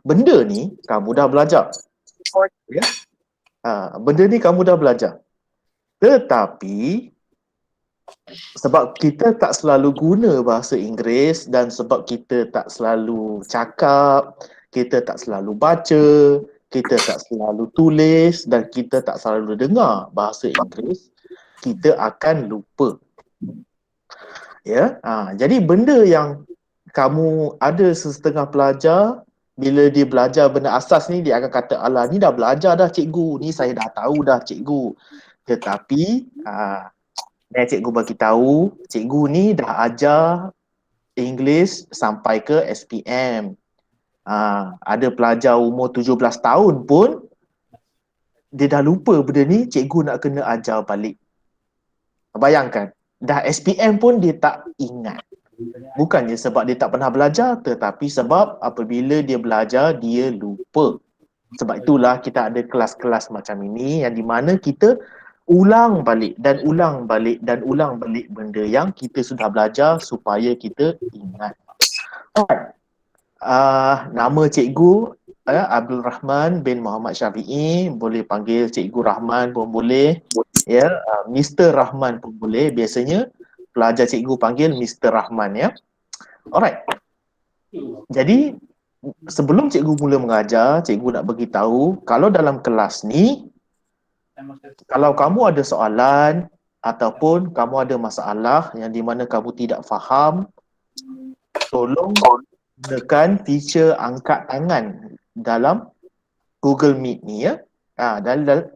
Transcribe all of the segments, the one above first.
benda ni kamu dah belajar. Ya? Benda ni kamu dah belajar. Tetapi sebab kita tak selalu guna bahasa Inggeris dan sebab kita tak selalu cakap, kita tak selalu baca, kita tak selalu tulis dan kita tak selalu dengar bahasa Inggeris, kita akan lupa. Ya, jadi benda yang kamu ada setengah pelajar, bila dia belajar benda asas ni, dia akan kata, alah ni dah belajar dah cikgu, ni saya dah tahu dah cikgu. Tetapi cikgu bagi tahu, cikgu ni dah ajar English sampai ke SPM. Ada pelajar umur 17 tahun pun dia dah lupa benda ni, cikgu nak kena ajar balik. Bayangkan, dah SPM pun dia tak ingat. Bukannya sebab dia tak pernah belajar, tetapi sebab apabila dia belajar, dia lupa. Sebab itulah kita ada kelas-kelas macam ini yang di mana kita ulang balik dan ulang balik dan ulang balik benda yang kita sudah belajar supaya kita ingat. Alright. Nama cikgu Abdul Rahman bin Muhammad Syafi'i, boleh panggil Cikgu Rahman pun boleh, ya, Mr. Rahman pun boleh. Biasanya pelajar cikgu panggil Mr. Rahman, ya. Alright. Jadi sebelum cikgu mula mengajar, cikgu nak bagi tahu kalau dalam kelas ni, kalau kamu ada soalan ataupun kamu ada masalah yang di mana kamu tidak faham, tolong gunakan feature angkat tangan dalam Google Meet ni, ya.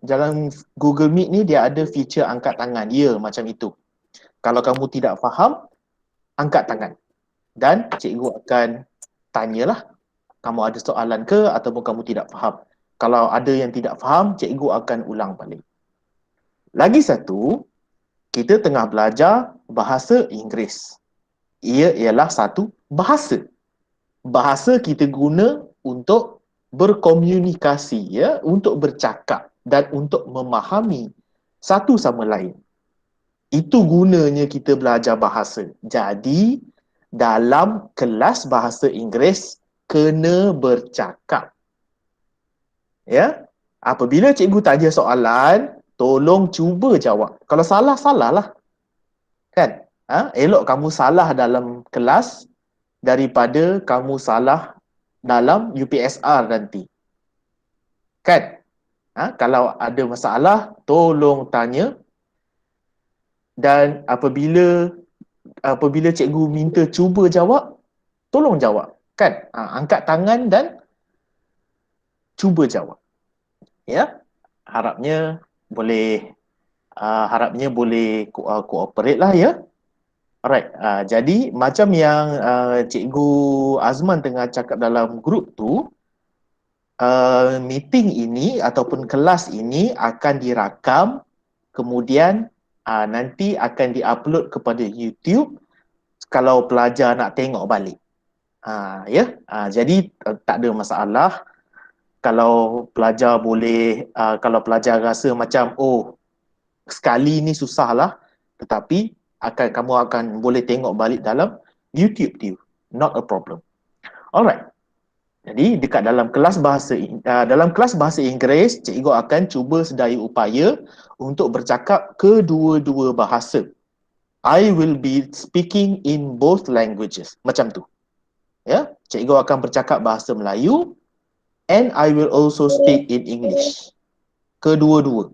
Dalam Google Meet ni dia ada feature angkat tangan, ya, macam itu. Kalau kamu tidak faham, angkat tangan dan cikgu akan tanyalah, kamu ada soalan ke ataupun kamu tidak faham. Kalau ada yang tidak faham, cikgu akan ulang balik. Lagi satu, kita tengah belajar bahasa Inggeris. Ia ialah satu bahasa. Bahasa kita guna untuk berkomunikasi, ya, untuk bercakap dan untuk memahami satu sama lain. Itu gunanya kita belajar bahasa. Jadi, dalam kelas bahasa Inggeris, kena bercakap. Ya, apabila cikgu tanya soalan, tolong cuba jawab. Kalau salah, salahlah. Kan? Elok kamu salah dalam kelas daripada kamu salah dalam UPSR nanti. Kan? Kalau ada masalah, tolong tanya. Dan apabila cikgu minta cuba jawab, tolong jawab. Kan? Angkat tangan dan cuba jawab. Ya, harapnya boleh cooperate lah, ya. Alright, jadi macam yang Cikgu Azman tengah cakap dalam grup tu, meeting ini ataupun kelas ini akan dirakam, kemudian nanti akan diupload kepada YouTube kalau pelajar nak tengok balik. Ya, jadi tak ada masalah. Kalau pelajar boleh, kalau pelajar rasa macam, oh, sekali ni susah lah, tetapi kamu akan boleh tengok balik dalam YouTube tu. Not a problem. Alright. Jadi dekat dalam kelas bahasa Inggeris, cikgu akan cuba sedaya upaya untuk bercakap kedua-dua bahasa. I will be speaking in both languages. Macam tu. Ya, cikgu akan bercakap bahasa Melayu and I will also speak in English. Kedua-dua.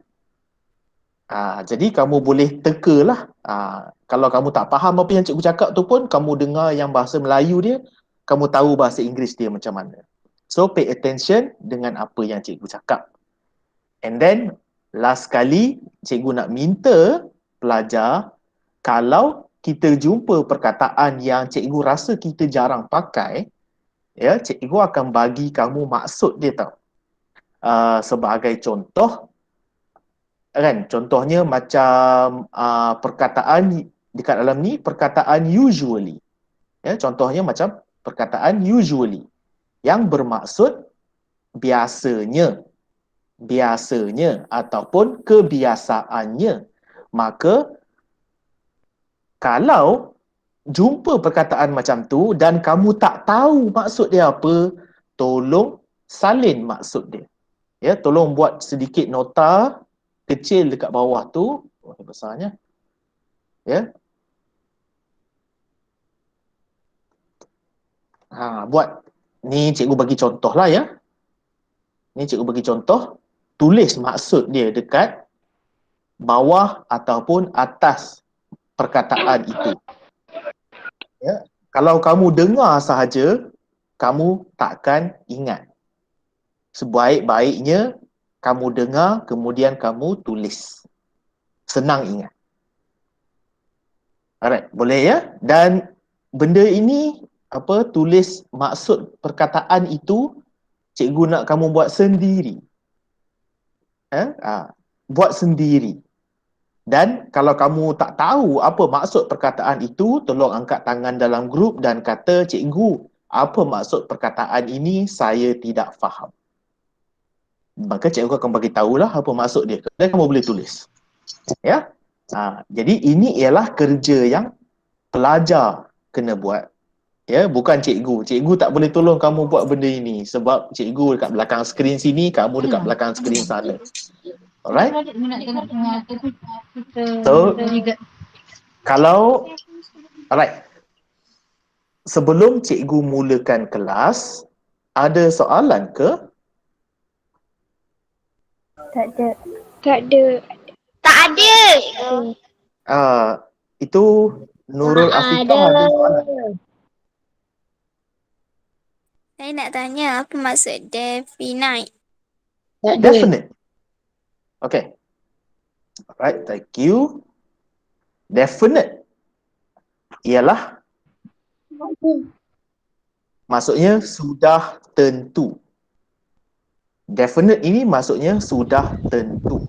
Jadi kamu boleh teka-lah. Kalau kamu tak faham apa yang cikgu cakap tu pun, kamu dengar yang bahasa Melayu dia, kamu tahu bahasa Inggeris dia macam mana. So pay attention dengan apa yang cikgu cakap. And then last kali, cikgu nak minta pelajar, kalau kita jumpa perkataan yang cikgu rasa kita jarang pakai, ya, cikgu akan bagi kamu maksud dia tau. Sebagai contoh, kan, contohnya macam perkataan dekat dalam ni, perkataan usually. Ya, contohnya macam perkataan usually yang bermaksud biasanya ataupun kebiasaannya. Maka kalau jumpa perkataan macam tu dan kamu tak tahu maksud dia apa, tolong salin maksud dia. Ya, tolong buat sedikit nota kecil dekat bawah tu. Oh, besarnya. Ya. Buat ni cikgu bagi contoh lah ya. Ni cikgu bagi contoh, tulis maksud dia dekat bawah ataupun atas perkataan itu. Ya. Kalau kamu dengar sahaja, kamu takkan ingat. Sebaik-baiknya kamu dengar, kemudian kamu tulis. Senang ingat. Alright, boleh ya? Dan benda ini, tulis maksud perkataan itu, cikgu nak kamu buat sendiri. Buat sendiri. Dan kalau kamu tak tahu apa maksud perkataan itu, tolong angkat tangan dalam grup dan kata, cikgu, apa maksud perkataan ini saya tidak faham. Maka cikgu akan bagi tahulah apa maksud dia. Dan kamu boleh tulis. Ya. Jadi ini ialah kerja yang pelajar kena buat. Ya, bukan cikgu. Cikgu tak boleh tolong kamu buat benda ini sebab cikgu dekat belakang skrin sini, kamu dekat belakang skrin sana. Alright? So, kalau alright. Sebelum cikgu mulakan kelas, ada soalan ke? Tak ada. Tak ada. Tak ada. Itu Nurul Afiqah ada soalan. Saya nak tanya apa maksud definite? Definite. Okay. Alright, thank you. Definite ialah maksudnya sudah tentu. Definite ini maksudnya sudah tentu.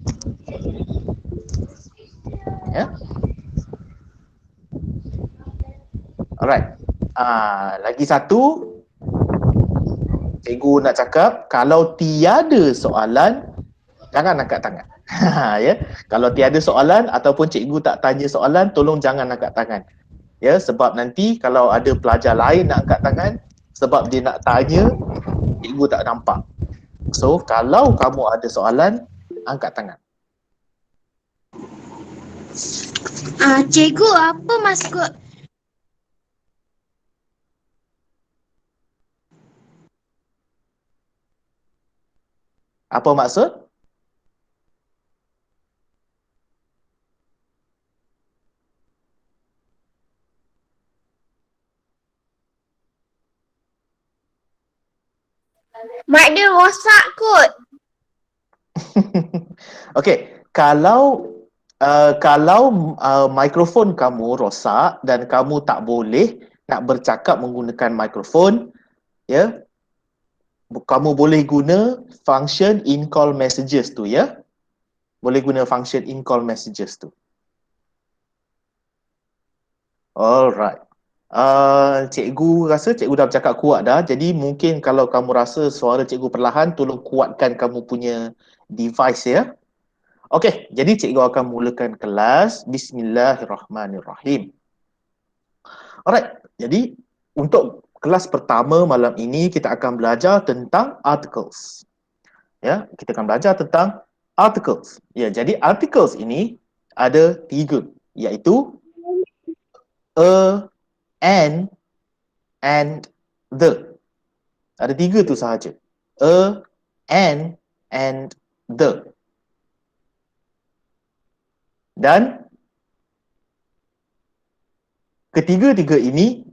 Ya. Alright. Lagi satu, cikgu nak cakap, kalau tiada soalan, jangan angkat tangan. Ya, kalau tiada soalan ataupun cikgu tak tanya soalan, tolong jangan angkat tangan. Ya, sebab nanti kalau ada pelajar lain nak angkat tangan, sebab dia nak tanya, cikgu tak nampak. So, kalau kamu ada soalan, angkat tangan. Cikgu, apa maksud Apa maksud? mak dia rosak kot? Okey, kalau mikrofon kamu rosak dan kamu tak boleh nak bercakap menggunakan mikrofon, ya, kamu boleh guna function in call messages tu, ya. Boleh guna function in call messages tu. Alright. Cikgu rasa cikgu dah bercakap kuat dah. Jadi mungkin kalau kamu rasa suara cikgu perlahan, tolong kuatkan kamu punya device, ya. Okey, jadi cikgu akan mulakan kelas. Bismillahirrahmanirrahim. Alright, jadi untuk kelas pertama malam ini kita akan belajar tentang articles. Ya, kita akan belajar tentang articles. Ya, jadi articles ini ada 3, iaitu a, an, and the. Ada 3 tu sahaja. A, an, and the. Dan ketiga-tiga ini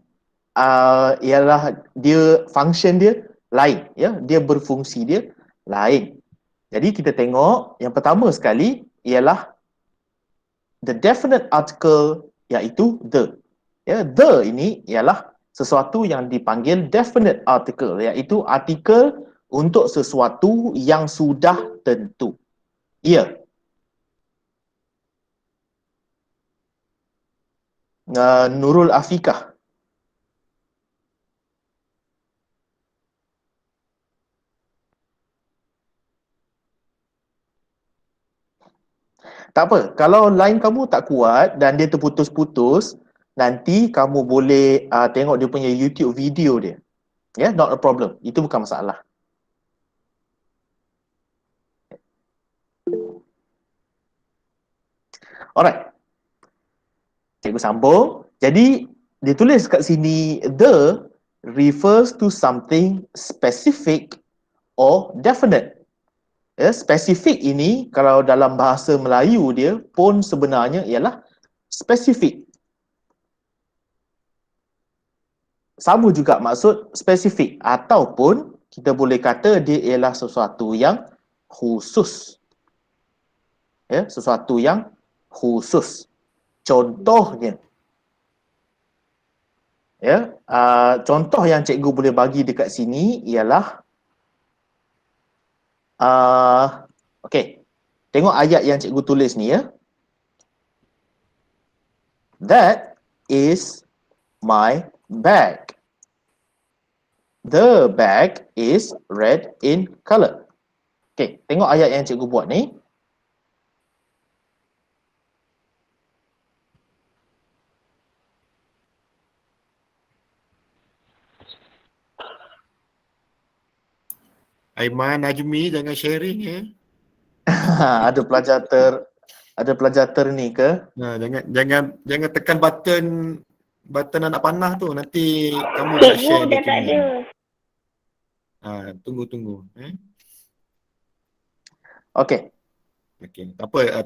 ialah dia function dia lain, ya, dia berfungsi dia lain. Jadi kita tengok yang pertama sekali ialah the definite article, iaitu the. Ya, the ini ialah sesuatu yang dipanggil definite article, iaitu artikel untuk sesuatu yang sudah tentu. Ya. Nurul Afiqah. Tak apa, kalau line kamu tak kuat dan dia terputus-putus, nanti kamu boleh tengok dia punya YouTube video dia. Ya, yeah, not a problem. Itu bukan masalah. Alright. Cikgu sambung. Jadi dia tulis kat sini the refers to something specific or definite. Ya, spesifik ini kalau dalam bahasa Melayu dia pun sebenarnya ialah spesifik. Sama juga maksud spesifik ataupun kita boleh kata dia ialah sesuatu yang khusus. Ya, sesuatu yang khusus. Contohnya, ya, contoh yang cikgu boleh bagi dekat sini ialah okey. Tengok ayat yang cikgu tulis ni ya. That is my bag. The bag is red in color. Okey, tengok ayat yang cikgu buat ni. Aiman, Najmi, jangan sharing ya. ada pelajar ni ke? Nah, jangan tekan button anak panah tu, nanti kamu tak share dokumen. Tunggu. Okey. Okey, tak apa.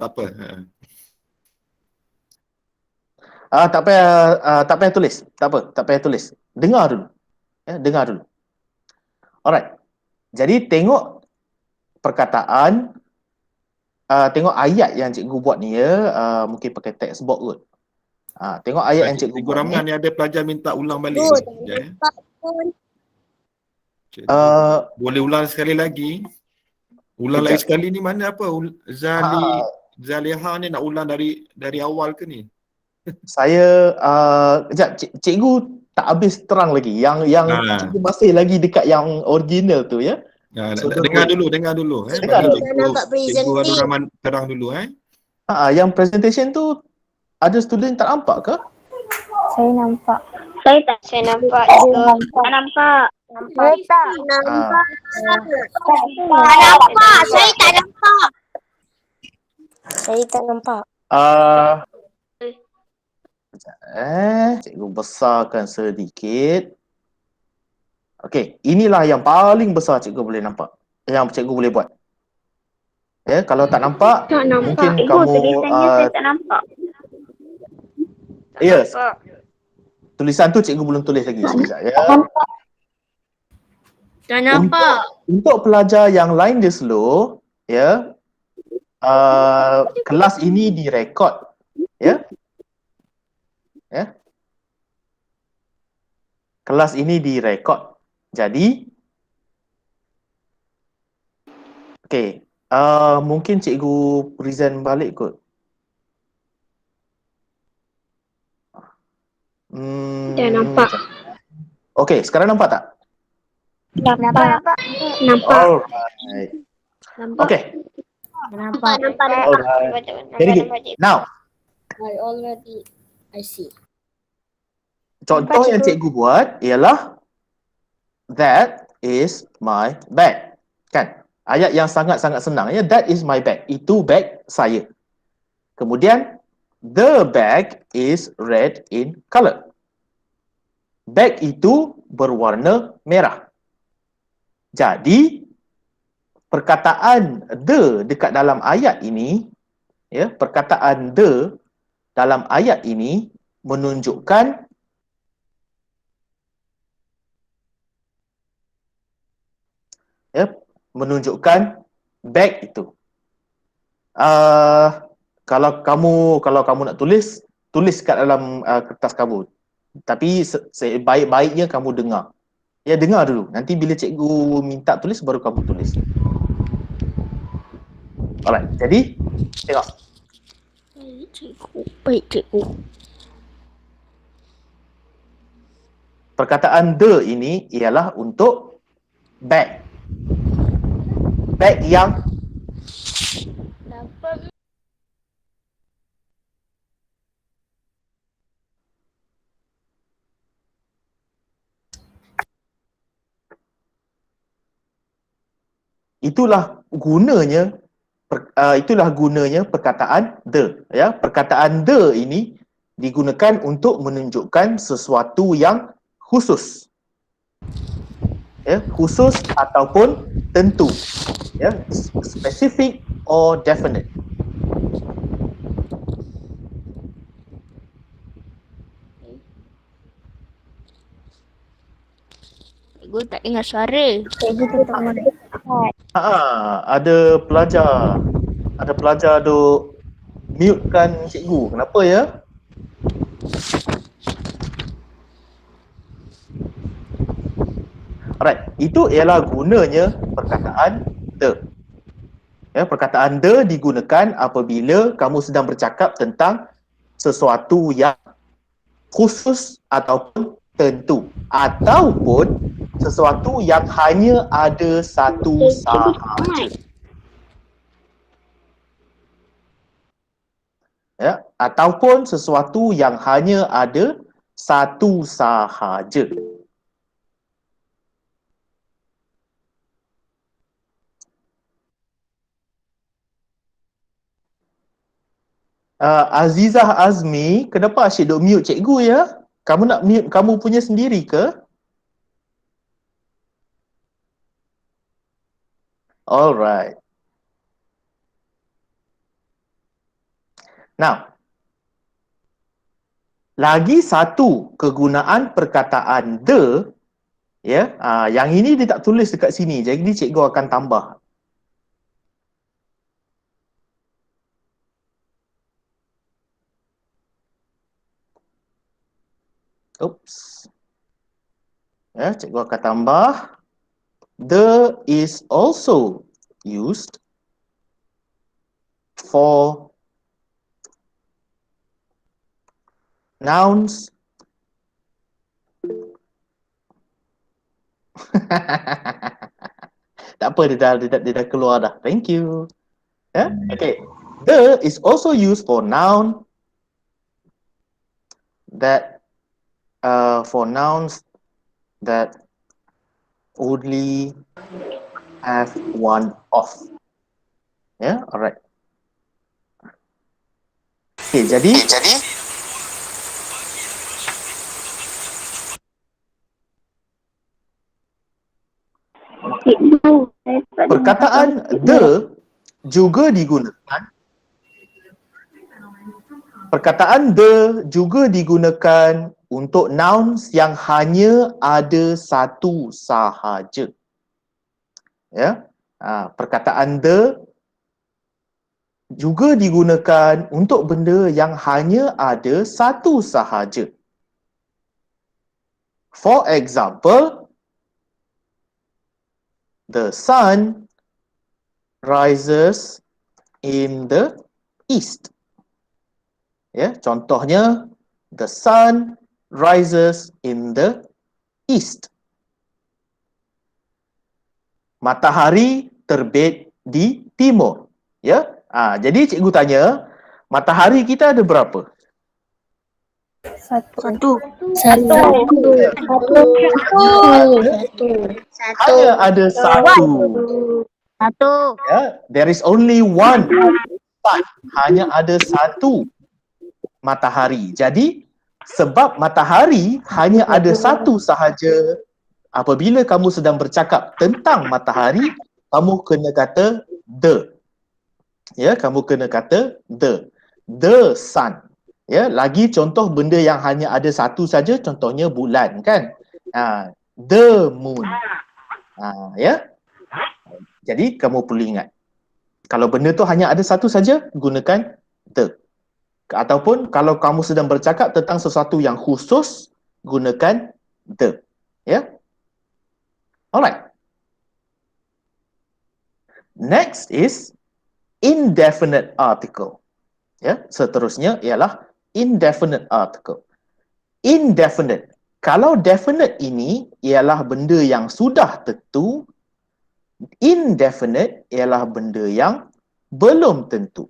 Tak payah tulis. Tak payah tulis. Dengar dulu. Ya, dengar dulu. Alright. Jadi tengok perkataan, tengok ayat yang cikgu buat ni ya, mungkin pakai textbox kot. Tengok ayat yang cikgu buat ni. Rahman ni ada pelajar minta ulang balik. Boleh ulang sekali lagi. Ulang lagi sekali ni mana apa? Zaliha ni nak ulang dari awal ke ni? Saya kejap, cikgu tak habis terang lagi. Yang cikgu masih lagi dekat yang original tu ya. So, dengar dulu. Bagi cikgu Abdul Rahman terang dulu Yang presentation tu ada student tak nampak ke? Saya nampak. Saya nampak. Tak nampak. Saya tak nampak. Saya tak nampak. Cikgu besarkan sedikit. Okey, inilah yang paling besar cikgu boleh nampak. Yang cikgu boleh buat. Ya, kalau tak nampak, mungkin kamu Saya tak nampak. yes. Tulisan tu cikgu belum tulis lagi sekejap ya. Tak nampak. Untuk pelajar yang lain dia slow, ya. Kelas ini direkod, ya. Ya. Kelas ini direkod. Jadi okey, mungkin cikgu present balik kot. Dah nampak. Okey, sekarang nampak tak? Nampak. Alright. Okay. Nampak. Alright. Very good. Now, I see. contoh yang cikgu buat ialah that is my bag. Kan? Ayat yang sangat-sangat senang ya. That is my bag. Itu bag saya. Kemudian the bag is red in color. Bag itu berwarna merah. Jadi perkataan the dekat dalam ayat ini, ya, perkataan the dalam ayat ini menunjukkan bag itu. Kalau kamu nak tulis kat dalam kertas kamu. Tapi baik-baiknya kamu dengar. Ya, dengar dulu. Nanti bila cikgu minta tulis baru kamu tulis. Alright, jadi tengok. Baik cikgu. Perkataan the ini ialah untuk bag. Bag yang itulah gunanya itulah gunanya perkataan the. Ya, perkataan the ini digunakan untuk menunjukkan sesuatu yang khusus. Ya, khusus ataupun tentu. Ya, specific or definite. Cikgu tak dengar suara. Cikgu tutup mic. Ada pelajar duk mute-kan cikgu. Kenapa ya? Alright, itu ialah gunanya perkataan the. Ya, perkataan the digunakan apabila kamu sedang bercakap tentang sesuatu yang khusus ataupun tentu, ataupun sesuatu yang hanya ada satu sahaja. Ya, ataupun sesuatu yang hanya ada satu sahaja. Azizah Azmi, kenapa asyik duk mute cikgu ya? Kamu nak mute kamu punya sendiri ke? Alright. Now, lagi satu kegunaan perkataan the, ya, yang ini dia tak tulis dekat sini, jadi cikgu akan tambah. Oops. Ya, cikgu akan tambah. The is also used for nouns. Tak apa, dia dah keluar dah. Thank you. Ya, okay. The is also used for noun that for nouns that only have one of. Ya, alright. Okay, jadi perkataan the juga digunakan. Perkataan the juga digunakan untuk nouns yang hanya ada satu sahaja. Ya, perkataan the juga digunakan untuk benda yang hanya ada satu sahaja. For example, the sun rises in the east. Ya, contohnya, the sun rises in the east. Matahari terbit di timur. Ya, jadi cikgu tanya, matahari kita ada berapa? Satu. Hanya ada satu. Satu. Ya, there is only one sun. Hanya ada satu matahari. Jadi, sebab matahari hanya ada satu sahaja, apabila kamu sedang bercakap tentang matahari, kamu kena kata the. Ya, kamu kena kata the. The sun. Ya, lagi contoh benda yang hanya ada satu saja, contohnya bulan kan. The moon. Ya. Jadi kamu perlu ingat. Kalau benda tu hanya ada satu saja, gunakan the. Ataupun kalau kamu sedang bercakap tentang sesuatu yang khusus, gunakan the. Ya. Alright. Next is indefinite article. Ya, seterusnya ialah indefinite article. Indefinite. Kalau definite ini ialah benda yang sudah tentu, indefinite ialah benda yang belum tentu.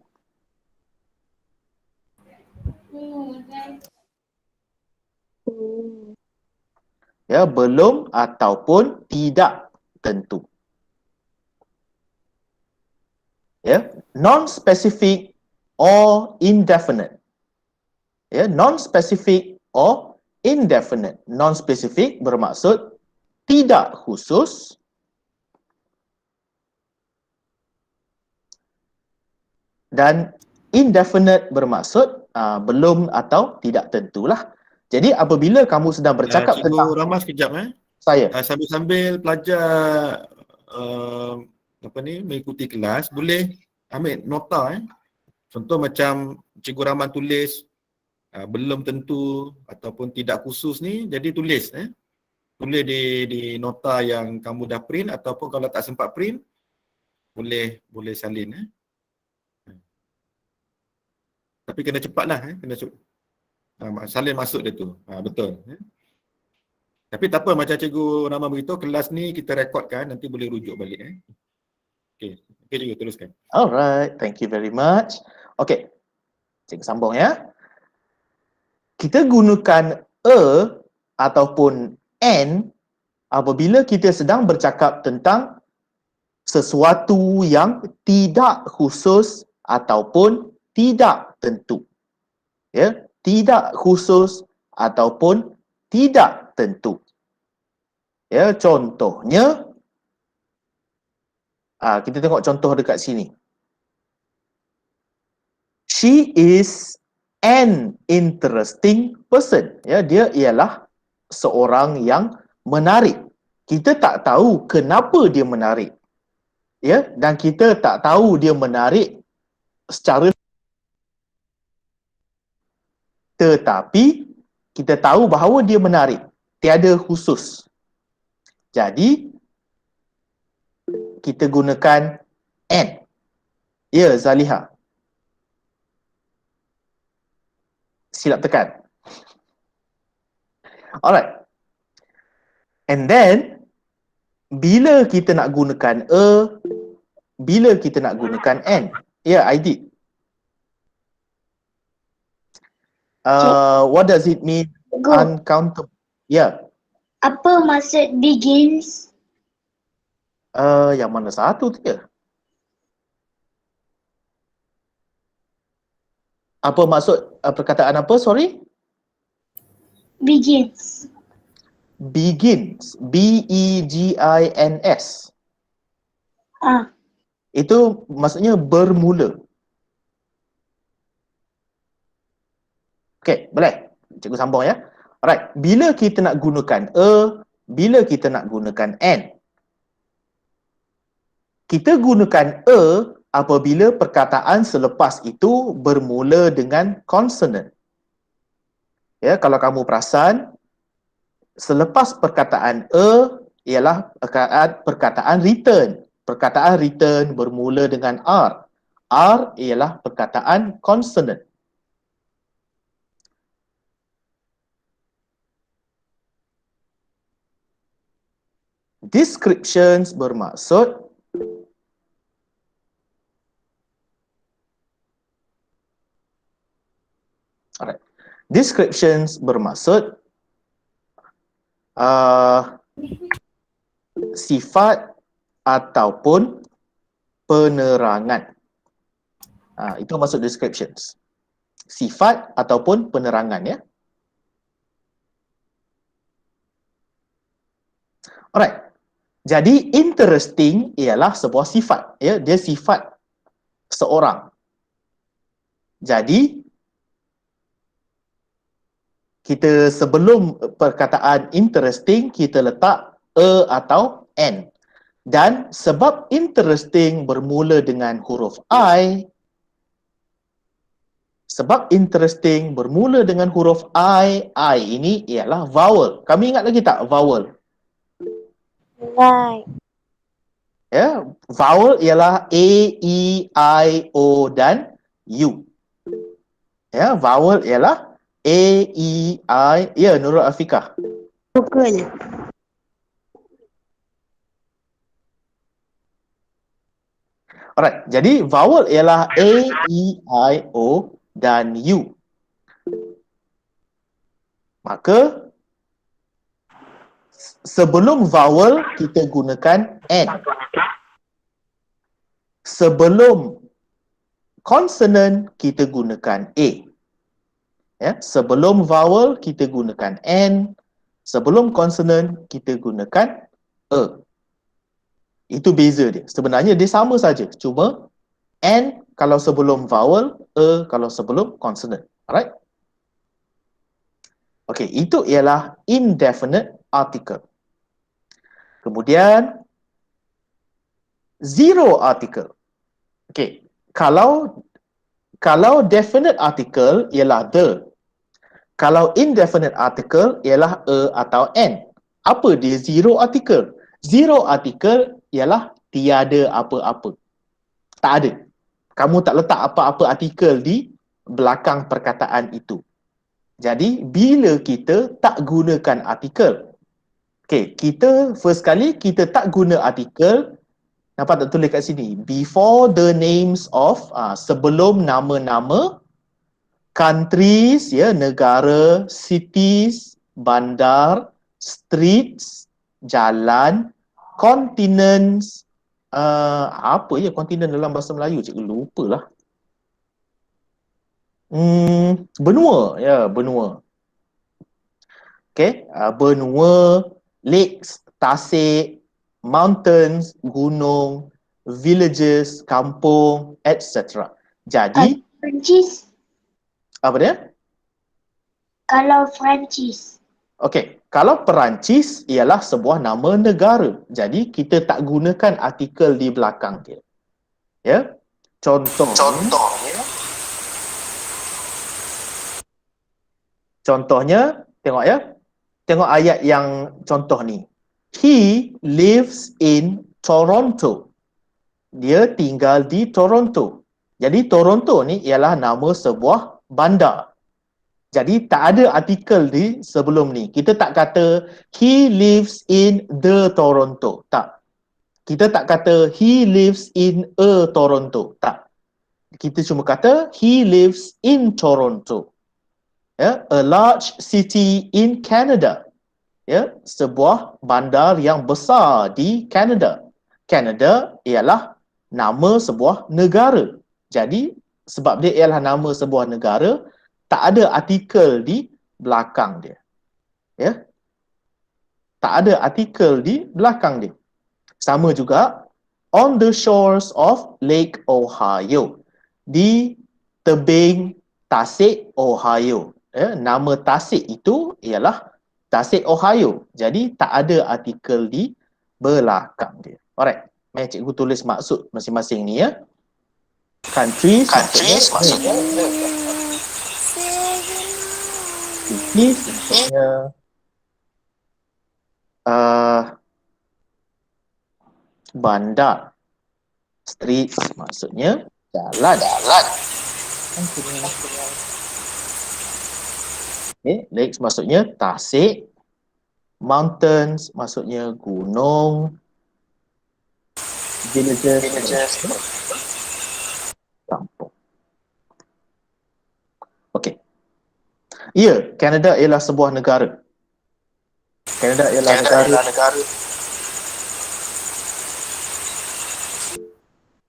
Ya, belum ataupun tidak tentu. Ya, non-specific or indefinite. Ya, non-specific or indefinite. Non-specific bermaksud tidak khusus. Dan indefinite bermaksud belum atau tidak tentulah. Jadi apabila kamu sedang bercakap Cikgu tentang Ramah sekejap saya. Sambil-sambil pelajar mengikuti kelas, boleh ambil nota Contoh macam Cikgu Rahman tulis belum tentu ataupun tidak khusus ni, jadi tulis tulis di nota yang kamu dah print, ataupun kalau tak sempat print boleh salin tapi kena cepatlah kena salin masuk dia tu. Betul. Tapi tak apa, macam Cikgu Rahman beritahu, kelas ni kita rekodkan, nanti boleh rujuk balik Okey, cikgu teruskan. Alright, thank you very much. Okey. Cikgu sambung ya. Kita gunakan a ataupun an apabila kita sedang bercakap tentang sesuatu yang tidak khusus ataupun tidak tentu. Ya, tidak khusus ataupun tidak tentu. Ya, contohnya kita tengok contoh dekat sini. She is an interesting person. Ya, dia ialah seorang yang menarik. Kita tak tahu kenapa dia menarik. Ya, dan kita tak tahu dia menarik secara, tetapi kita tahu bahawa dia menarik. Tiada khusus. Jadi kita gunakan an. Ya, Zaliha. Silap tekan. Alright. And then, bila kita nak gunakan a, bila kita nak gunakan an. Ya, I did. What does it mean? Go. Uncountable. Ya. Apa maksud begins? Yang mana satu tu ya? Apa maksud perkataan apa? Sorry? Begins. Begins. B-E-G-I-N-S. Itu maksudnya bermula. Okey, boleh? Cikgu sambung ya. Alright, bila kita nak gunakan a, bila kita nak gunakan an. Kita gunakan a apabila perkataan selepas itu bermula dengan consonant. Ya, kalau kamu perasan, selepas perkataan a ialah perkataan return. Perkataan return bermula dengan R. R ialah perkataan consonant. Descriptions bermaksud descriptions bermaksud sifat ataupun penerangan. Itu maksud descriptions. Sifat ataupun penerangan ya. Alright. Jadi interesting ialah sebuah sifat ya, dia sifat seorang. Jadi kita sebelum perkataan interesting kita letak a atau an. Dan sebab interesting bermula dengan huruf I, sebab interesting bermula dengan huruf I ini ialah vowel. Kami ingat lagi tak vowel? Right. Ya, vowel ialah A, E, I, O dan U. Ya, vowel ialah A, E, I. Ya, Nurul Afiqah. Google. Alright, jadi vowel ialah A, E, I, O dan U. Maka sebelum vowel kita gunakan N. Sebelum consonant kita gunakan A. Ya, sebelum vowel kita gunakan N, sebelum consonant kita gunakan E. Itu beza dia. Sebenarnya dia sama saja, cuma N kalau sebelum vowel, E kalau sebelum consonant. Alright? Okey, itu ialah indefinite article. Kemudian zero article. Okey, kalau definite article ialah the. Kalau indefinite article ialah a atau n. Apa dia zero article? Zero article ialah tiada apa-apa. Tak ada. Kamu tak letak apa-apa artikel di belakang perkataan itu. Jadi, bila kita tak gunakan artikel. Okay, kita first kali kita tak guna artikel. Nampak tak tulis kat sini? Before the names of, sebelum nama-nama, countries, ya, negara, cities, bandar, streets, jalan, continents, apa ya kontinen dalam bahasa Melayu? Cikgu lupalah. Benua, ya, benua. Okay, benua, lakes, tasik, mountains, gunung, villages, kampung, etc. Jadi, Perancis. apa dia? Kalau Perancis. Okey, kalau Perancis ialah sebuah nama negara. Jadi kita tak gunakan artikel di belakang dia. Ya. Contohnya, tengok ya. Tengok ayat yang contoh ni. He lives in Toronto. Dia tinggal di Toronto. Jadi Toronto ni ialah nama sebuah bandar. Jadi tak ada artikel di sebelum ni. Kita tak kata he lives in the Toronto. Tak. Kita tak kata he lives in a Toronto. Tak. Kita cuma kata he lives in Toronto. Ya, a large city in Canada. Ya, sebuah bandar yang besar di Canada. Canada ialah nama sebuah negara. Jadi sebab dia ialah nama sebuah negara, tak ada artikel di belakang dia. Ya. Tak ada artikel di belakang dia. Sama juga on the shores of Lake Ohio. Di tebing Tasik, Ohio. Ya, nama Tasik itu ialah Tasik, Ohio. Jadi tak ada artikel di belakang dia. Alright. Mari cikgu tulis maksud masing-masing ni ya. Countries maksudnya cities maksudnya bandar. Streets maksudnya jalan. Okay. Lakes maksudnya tasik. Mountains maksudnya gunung. Villages kampung. Okey. Ya, Kanada ialah sebuah negara. Kanada ialah negara.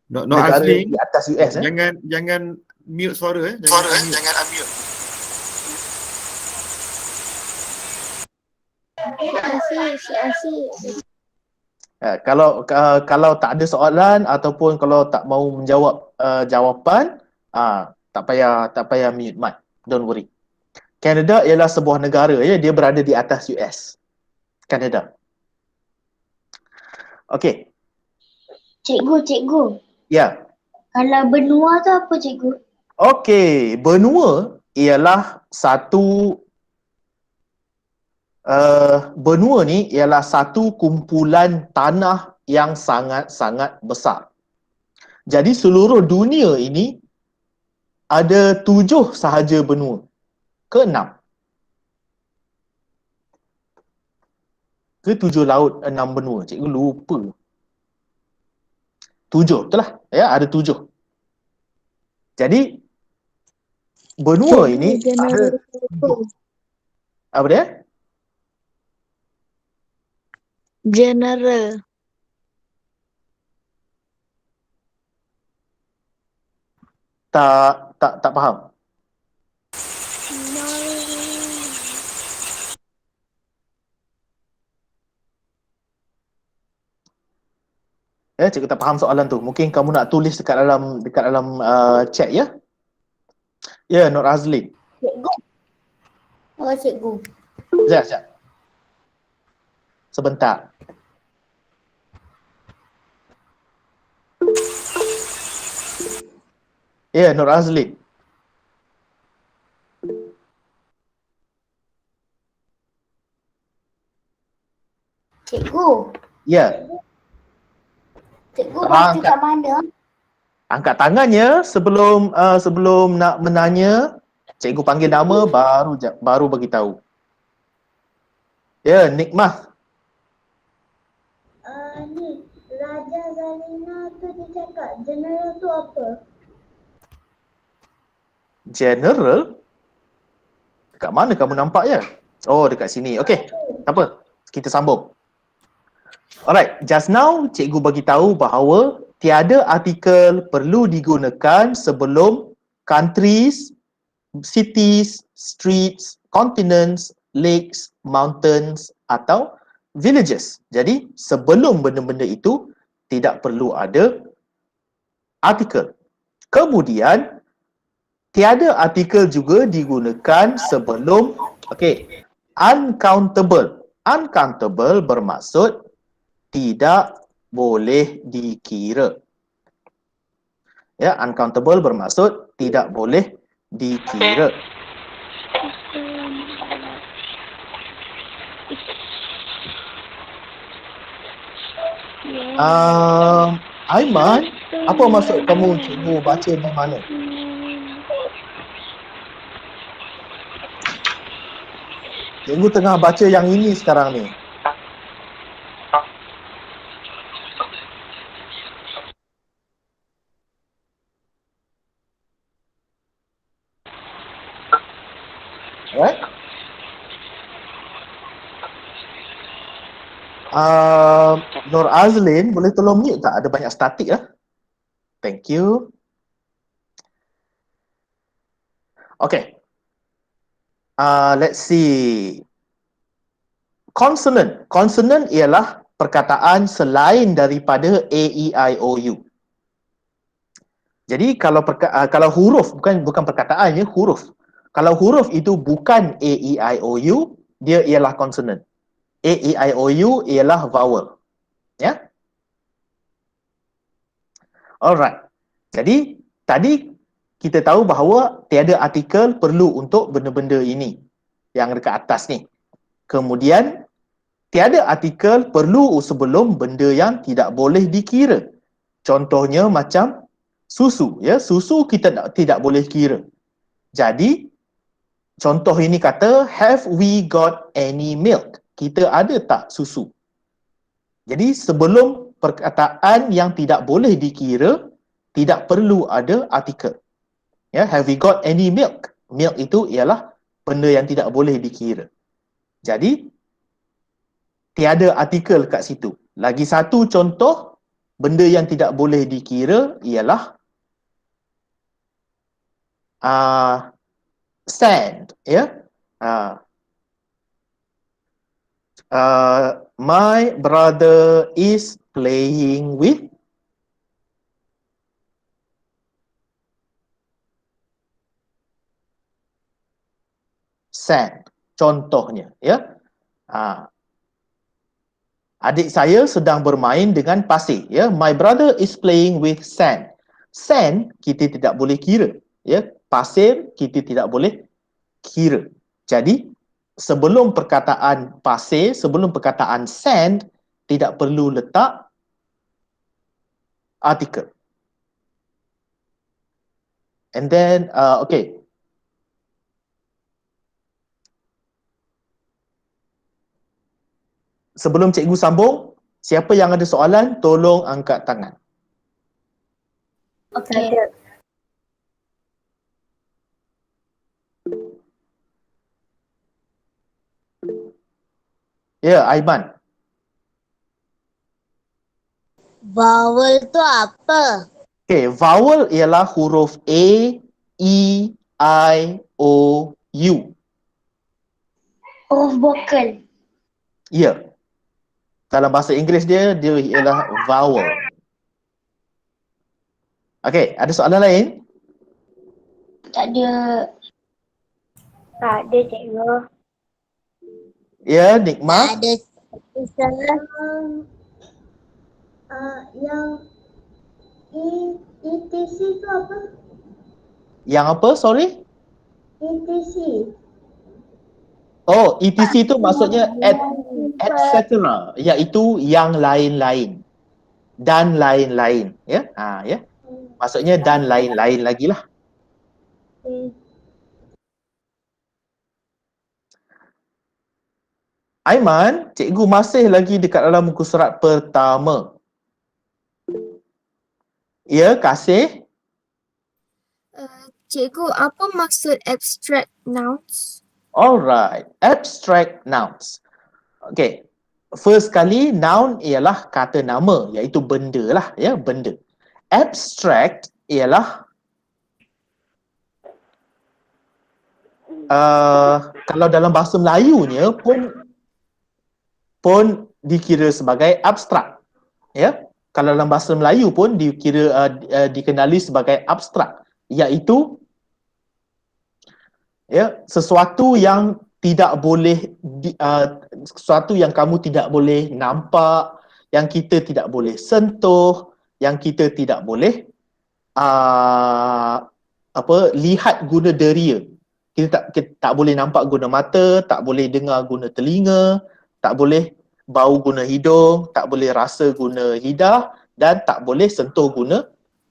No Negara Azling, di atas US jangan mute suara jangan unmute. Asyik. Kalau tak ada soalan ataupun kalau tak mahu menjawab jawapan, tak payah mute mic. Don't worry. Kanada ialah sebuah negara ya, dia berada di atas US. Kanada. Okey. Cikgu. Ya. Kalau benua tu apa cikgu? Okey, benua ialah satu benua ni ialah satu kumpulan tanah yang sangat-sangat besar. Jadi seluruh dunia ini ada 7 sahaja benua. Ke 6? Ke 7 laut 6 benua? Cikgu lupa. 7, betul lah. Ya, ada 7. Jadi benua ini ada 7. Apa dia? General. tak faham? No. Ya, cikgu tak faham soalan tu. Mungkin kamu nak tulis dekat dalam chat ya. Ya, Nur Azlin. Cikgu. Oh, cikgu. Sekejap. Sebentar. Ya, Nur Azlin. Cikgu. Ya, Cikgu Ah, baca angkat. kat mana? angkat tangannya sebelum nak menanya. Cikgu panggil nama baru bagi tahu. Ya, Nikmah. Ni, Raja Zalina tu dia cakap general tu apa? General? Dekat mana kamu nampak ya? Oh, dekat sini. Okey, tak apa. Kita sambung. Alright, just now cikgu bagi tahu bahawa tiada artikel perlu digunakan sebelum countries, cities, streets, continents, lakes, mountains atau villages. Jadi, sebelum benda-benda itu tidak perlu ada artikel. Kemudian, tiada artikel juga digunakan sebelum uncountable. Uncountable bermaksud tidak boleh dikira. Ya, uncountable bermaksud tidak boleh dikira. Aiman, apa maksud kamu cikgu baca di mana? Cikgu tengah baca yang ini sekarang ni. Alright? Nur Azlin, boleh tolong mute tak? Ada banyak statik lah. Thank you. Okay. Let's see. Consonant. Consonant ialah perkataan selain daripada A, E, I, O, U. Jadi kalau huruf, bukan perkataan ya, huruf. Kalau huruf itu bukan A, E, I, O, U, dia ialah consonant. A, E, I, O, U ialah vowel. Ya? Alright. Jadi, tadi kita tahu bahawa tiada artikel perlu untuk benda-benda ini yang dekat atas ni. Kemudian, tiada artikel perlu sebelum benda yang tidak boleh dikira. Contohnya macam susu. Ya, susu kita tidak boleh kira. Jadi, contoh ini kata, have we got any milk? Kita ada tak susu? Jadi, sebelum perkataan yang tidak boleh dikira, tidak perlu ada artikel. Ya, have we got any milk? Milk itu ialah benda yang tidak boleh dikira. Jadi, tiada artikel kat situ. Lagi satu contoh, benda yang tidak boleh dikira ialah sand. Ya. My brother is playing with sand. Contohnya, ya. Adik saya sedang bermain dengan pasir. Ya, my brother is playing with sand. Sand kita tidak boleh kira. Ya, pasir kita tidak boleh kira. Jadi sebelum perkataan pasir, sebelum perkataan sand, tidak perlu letak artikel. And then, okay. Sebelum cikgu sambung, siapa yang ada soalan, tolong angkat tangan. Okay. Ya, Aiman. Vowel tu apa? Okay, vowel ialah huruf A, E, I, O, U. Huruf vokal. Ya. Dalam bahasa Inggeris dia ialah vowel. Okay, ada soalan lain? Tak ada. Tak ada, cikgu. Ya, Nikmat. ada. Yang ETC tu apa? Yang apa, sorry? ETC. Oh, ETC tu maksudnya etc. Iaitu yang lain-lain. Dan lain-lain. Ya, ya. Maksudnya dan lain-lain lagi lah. Aiman, cikgu masih lagi dekat dalam muka surat pertama. Ya, kasih. Cikgu, apa maksud abstract nouns? Alright, abstract nouns. Okay, first kali noun ialah kata nama, iaitu benda lah, ya, benda. Abstract ialah kalau dalam bahasa Melayunya pun dikira sebagai abstrak, ya. Kalau dalam bahasa Melayu pun dikira dikenali sebagai abstrak, iaitu ya sesuatu yang tidak boleh sesuatu yang kamu tidak boleh nampak, yang kita tidak boleh sentuh, yang kita tidak boleh lihat guna deria. Kita tak boleh nampak guna mata, tak boleh dengar guna telinga, tak boleh bau guna hidung, tak boleh rasa guna lidah dan tak boleh sentuh guna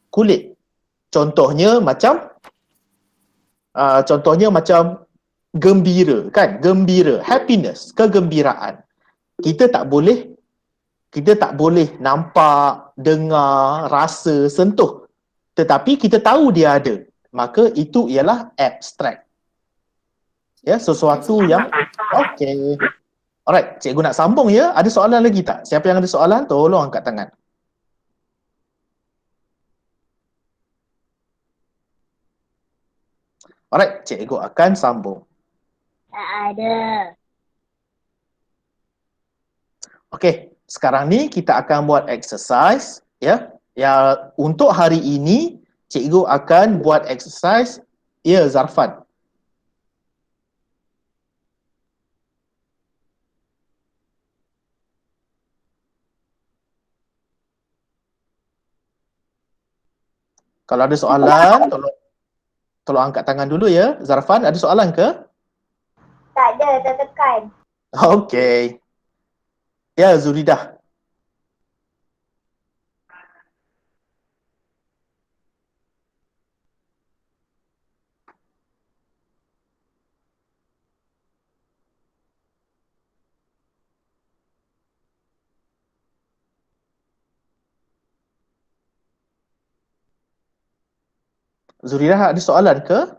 kulit. Contohnya macam gembira, kan? Gembira, happiness, kegembiraan. Kita tak boleh nampak, dengar, rasa, sentuh. Tetapi kita tahu dia ada. Maka itu ialah abstract. Ya, sesuatu yang okey. Alright, cikgu nak sambung ya. Ada soalan lagi tak? Siapa yang ada soalan, tolong angkat tangan. Alright, cikgu akan sambung. Tak ada. Okey, sekarang ni kita akan buat exercise ya. Ya, untuk hari ini cikgu akan buat exercise ya Zarfan. Kalau ada soalan, tolong angkat tangan dulu ya. Zarfan, ada soalan ke? Tak ada, tertekan. Okey. Ya, Zuridah. Zuridah ada soalan ke?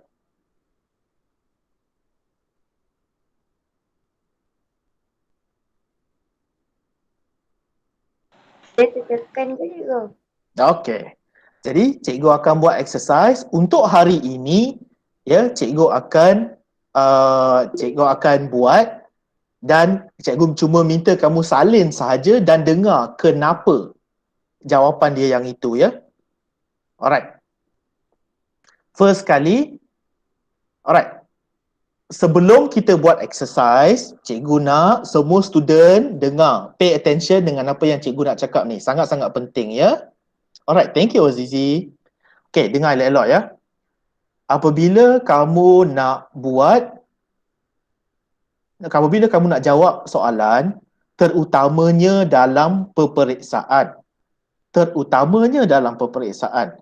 Dia tertekan ke cikgu? Okey. Jadi cikgu akan buat exercise untuk hari ini ya, cikgu akan buat dan cikgu cuma minta kamu salin sahaja dan dengar kenapa jawapan dia yang itu ya. Alright. First kali, alright. Sebelum kita buat exercise, cikgu nak semua student dengar, pay attention dengan apa yang cikgu nak cakap ni. Sangat-sangat penting ya. Alright, thank you Azizi. Okay, dengar elok-elok ya. Apabila kamu nak jawab soalan, terutamanya dalam peperiksaan.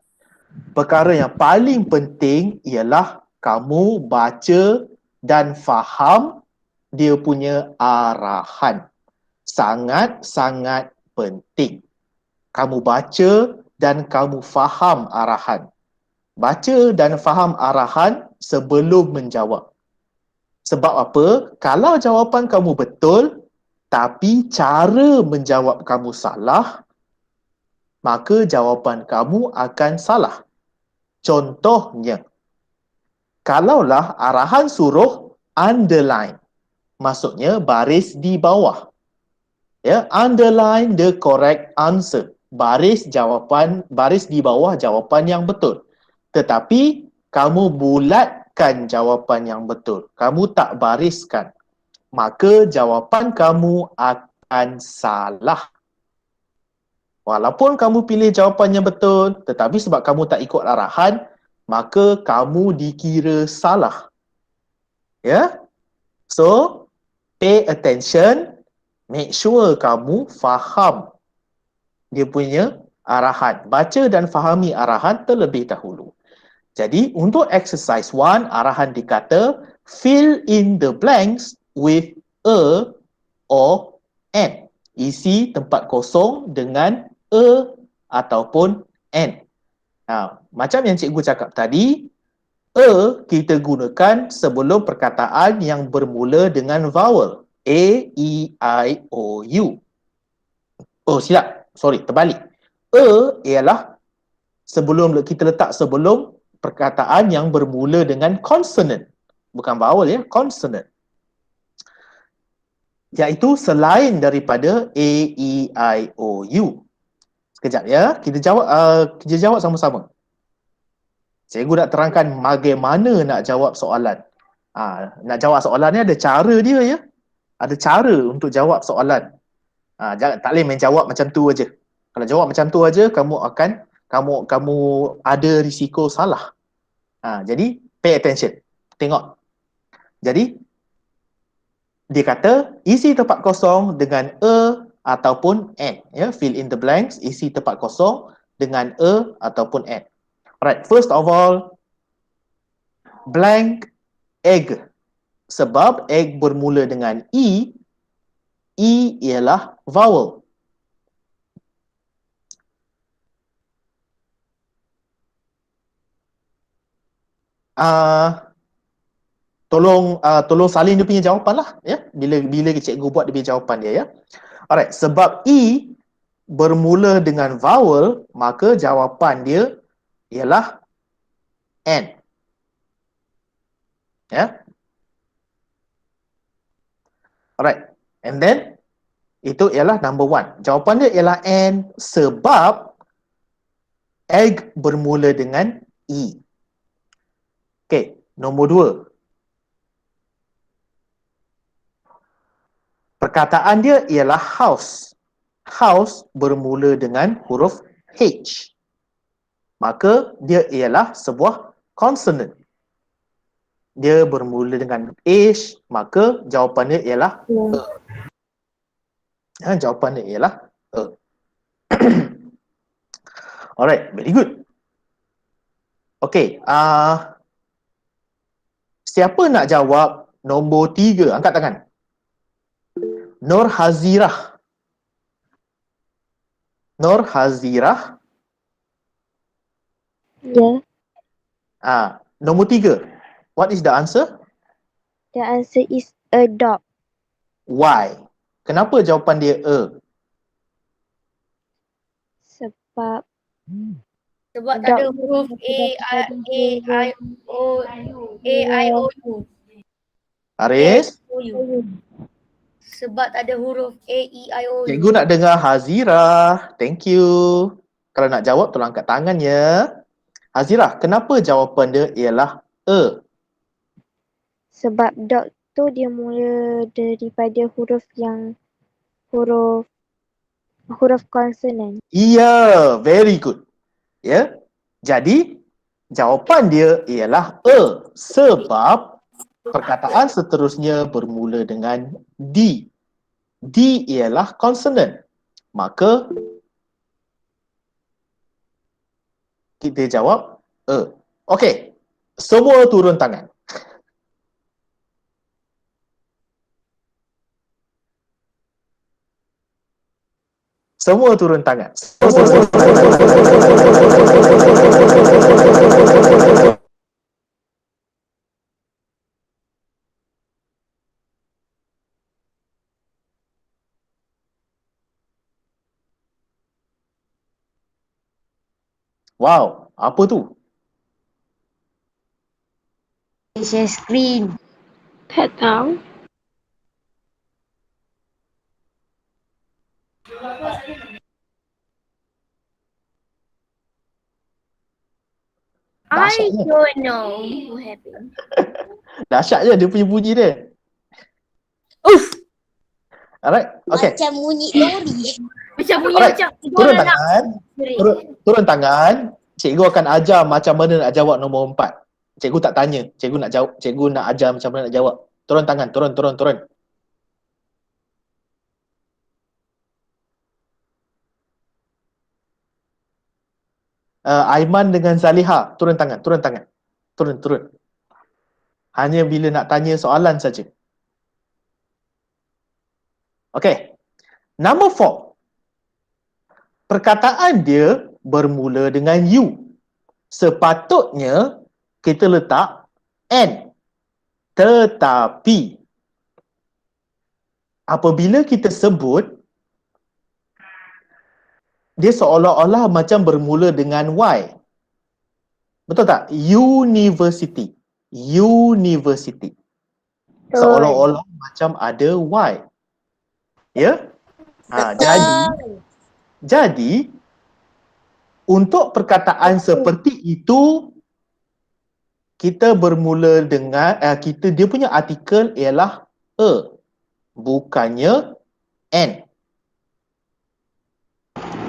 Perkara yang paling penting ialah kamu baca dan faham dia punya arahan. Sangat-sangat penting. Kamu baca dan kamu faham arahan. Baca dan faham arahan sebelum menjawab. Sebab apa? Kalau jawapan kamu betul, tapi cara menjawab kamu salah, maka jawapan kamu akan salah. Contohnya, kalaulah arahan suruh underline, maksudnya baris di bawah. Ya, underline the correct answer. Baris di bawah jawapan yang betul. Tetapi kamu bulatkan jawapan yang betul. Kamu tak bariskan. Maka jawapan kamu akan salah. Walaupun kamu pilih jawapan yang betul, tetapi sebab kamu tak ikut arahan, maka kamu dikira salah. Ya? So, pay attention, make sure kamu faham dia punya arahan. Baca dan fahami arahan terlebih dahulu. Jadi, untuk exercise 1, arahan dikata, fill in the blanks with a or an. Isi tempat kosong dengan a ataupun an. Macam yang cikgu cakap tadi, a kita gunakan sebelum perkataan yang bermula dengan vowel. A, E, I, O, U. Oh, silap. Sorry, terbalik. A ialah kita letak sebelum perkataan yang bermula dengan consonant. Bukan vowel ya, consonant. Iaitu selain daripada A, E, I, O, U. Sekejap ya, kita jawab sama-sama. Cikgu nak terangkan bagaimana nak jawab soalan. Nak jawab soalan ni ada cara dia ya. Ada cara untuk jawab soalan. Tak boleh main jawab macam tu aja. Kalau jawab macam tu aja, kamu ada risiko salah. Jadi pay attention. Tengok. Jadi dia kata isi tempat kosong dengan a ataupun an. Ya, fill in the blanks, isi tempat kosong dengan a ataupun an. Alright, first of all, blank egg. Sebab egg bermula dengan E ialah vowel. Tolong salin dia punya jawapan lah ya. Bila cikgu buat dia punya jawapan dia ya. Alright, sebab E bermula dengan vowel, maka jawapan dia ialah N. Ya. Alright. And then itu ialah number 1. Jawapan dia ialah N sebab egg bermula dengan E. Okay, nombor 2. Perkataan dia ialah house. House bermula dengan huruf H. Maka dia ialah sebuah consonant. Dia bermula dengan H, maka jawapannya ialah A. Jawapannya ialah A. Alright, very good. Okay, siapa nak jawab nombor 3? Angkat tangan. Nur Hazirah. Nur Hazirah. Ya. Nombor 3. What is the answer? The answer is a dog. Why? Kenapa jawapan dia A? Sebab tak ada huruf A, I, O, U. Aris? Sebab tak ada huruf A, E, I, O, U. Cikgu nak dengar Hazirah. Thank you. Kalau nak jawab, tolong angkat tangan ya. Hazirah, kenapa jawapan dia ialah A? sebab dog tu dia mula daripada huruf konsonan. Ya, very good. Ya. Jadi, jawapan dia ialah A sebab perkataan seterusnya bermula dengan D. D ialah consonant. Maka kita jawab A. Okey. Semua turun tangan. Semua turun tangan. Wow, apa tu? Share screen. Tak tahu. I Dahsyatnya. don't know what happened. Dahsyatnya dia punya bunyi dia. Alright, okay. Macam bunyi lori. Macam bunyi Alright, macam turun tangan. Beri. Turun tangan. Cikgu akan ajar macam mana nak jawab nombor 4. Cikgu tak tanya. Cikgu nak ajar macam mana nak jawab. Turun tangan, turun. Aiman dengan Zaliha, turun tangan. Turun. Hanya bila nak tanya soalan saja. Okay. Number 4. Perkataan dia bermula dengan you. Sepatutnya kita letak and. Tetapi apabila kita sebut, dia seolah-olah macam bermula dengan Y. Betul tak? University. Seolah-olah macam ada Y. Ya? Jadi untuk perkataan seperti itu, kita bermula dengan dia punya artikel ialah a, bukannya an.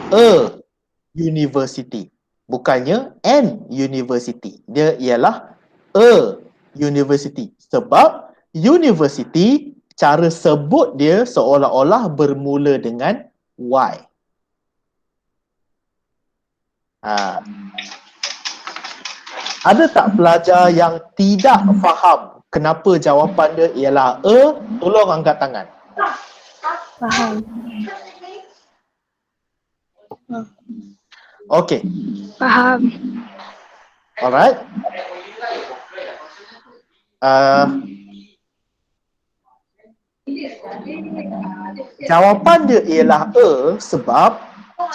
A university, bukannya an university. Dia ialah a university. Sebab university, cara sebut dia seolah-olah bermula dengan Y. Ada tak pelajar yang tidak faham kenapa jawapan dia ialah a? Tolong angkat tangan. Faham. Okey. Faham. Alright. Jawapan dia ialah a sebab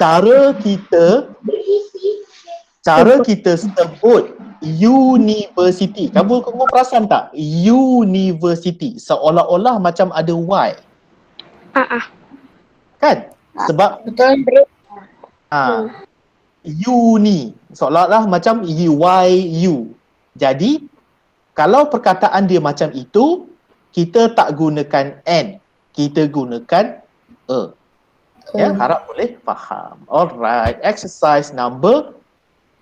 cara kita sebut university. Kamu perasan tak? University seolah-olah macam ada Y. Kan? Sebab uni seolah-olah macam YU. Jadi kalau perkataan dia macam itu, kita tak gunakan N, kita gunakan A. Ya, harap boleh faham. Alright, exercise number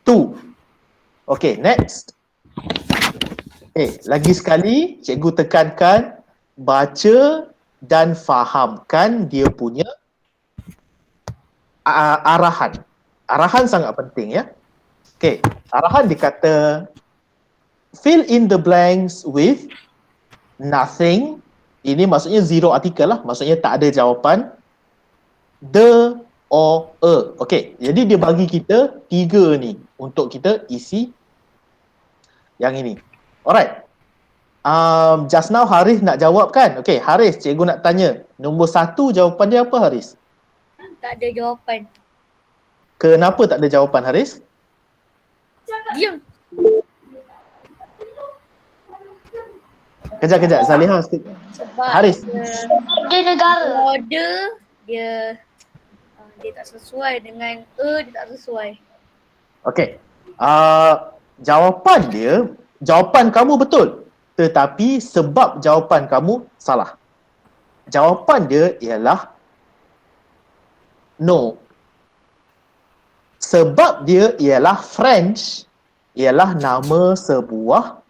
2. Okay, next. Okay, lagi sekali cikgu tekankan baca dan fahamkan dia punya arahan. Arahan sangat penting ya. Okay, arahan dikata fill in the blanks with nothing. Ini maksudnya zero artikel lah. Maksudnya tak ada jawapan. The or a. Okay, jadi dia bagi kita 3 ni untuk kita isi yang ini. Alright. Just now Haris nak jawab kan? Okay, Haris, cikgu nak tanya. Nombor 1 jawapan dia apa, Haris? Tak ada jawapan. Kenapa tak ada jawapan, Haris? Diam. Kejap, Zaliha. Sebab Haris. Dia negara. order dia tak sesuai dengan dia tak sesuai. Okay. Jawapan kamu betul. Tetapi sebab jawapan kamu salah. Jawapan dia ialah no. Sebab dia ialah French, ialah nama sebuah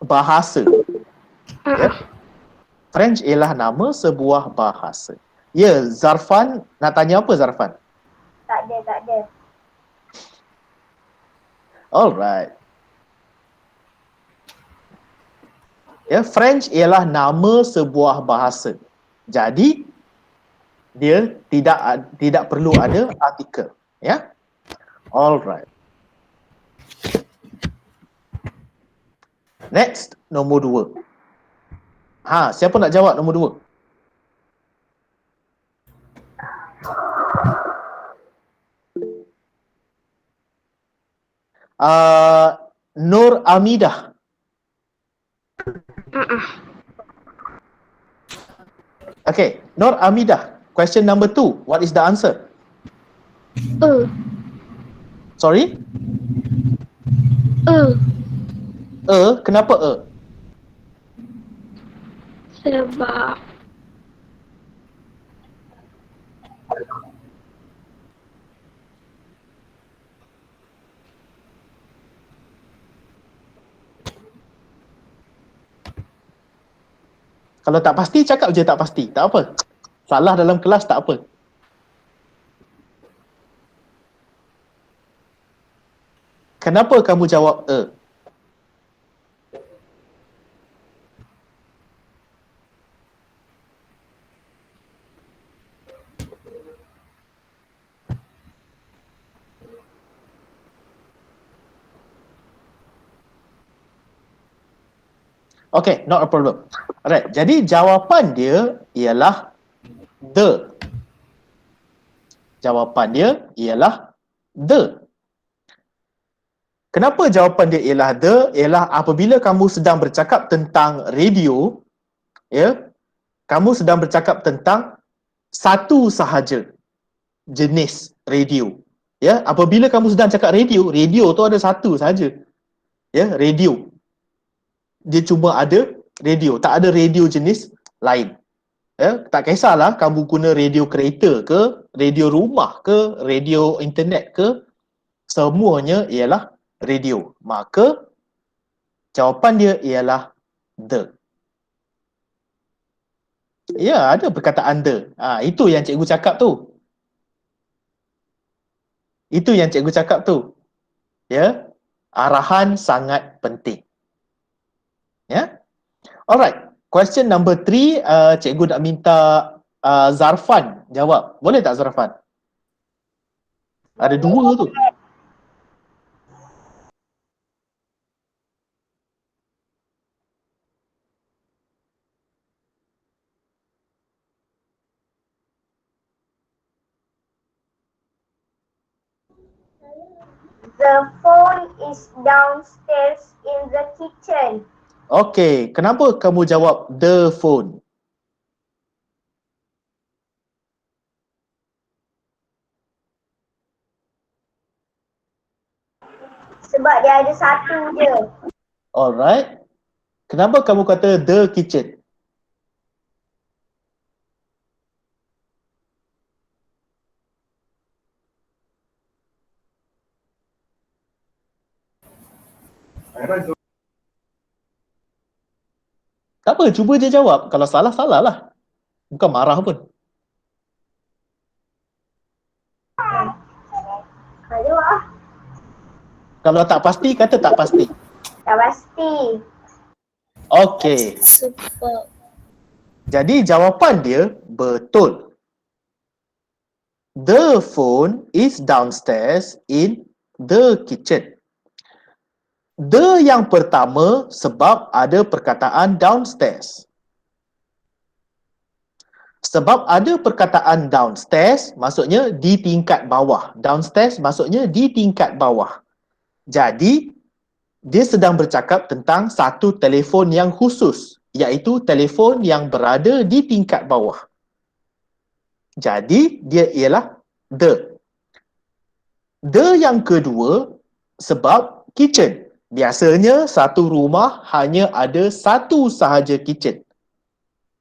bahasa. Ya? French ialah nama sebuah bahasa. Ya, Zarfan nak tanya apa, Zarfan? Tak ada. Alright. Ya, French ialah nama sebuah bahasa. Jadi dia tidak perlu ada artikel, ya. Alright. Next, nombor 2. Siapa nak jawab nombor 2? Nur Amidah. Okay, Nur Amidah. Question number 2. What is the answer? Sorry? Kenapa Sebab Kalau tak pasti, cakap je tak pasti. Tak apa. Salah dalam kelas tak apa. Kenapa kamu jawab Okay, not a problem. Alright, jadi jawapan dia ialah the. Jawapan dia ialah the. Kenapa jawapan dia ialah the? Ialah apabila kamu sedang bercakap tentang radio, ya, kamu sedang bercakap tentang satu sahaja jenis radio. Ya, apabila kamu sedang cakap radio, radio tu ada satu sahaja. Ya, radio. Dia cuma ada radio, tak ada radio jenis lain. Ya, tak kisahlah kamu guna radio kereta ke, radio rumah ke, radio internet ke, semuanya ialah radio. Maka jawapan dia ialah the. Ya, ada perkataan the. Itu yang cikgu cakap tu. Itu yang cikgu cakap tu. Ya, arahan sangat penting. Ya. Alright. Question number 3, cikgu nak minta Zarfan jawab. Boleh tak Zarfan? Ada 2 tu. The phone is downstairs in the kitchen. Okay, kenapa kamu jawab the phone? Sebab dia ada satu je. Alright. Kenapa kamu kata the kitchen? Tak apa, cuba je jawab. Kalau salah, salah lah. Bukan marah pun. Aduh ah, Kalau tak pasti, kata tak pasti. tak pasti. Okay. Super. Jadi jawapan dia betul. The phone is downstairs in the kitchen. The yang pertama sebab ada perkataan downstairs. Sebab ada perkataan downstairs maksudnya di tingkat bawah. Downstairs maksudnya di tingkat bawah. Jadi dia sedang bercakap tentang satu telefon yang khusus, iaitu telefon yang berada di tingkat bawah. Jadi dia ialah the. The yang kedua sebab kitchen. Biasanya satu rumah hanya ada satu sahaja kitchen.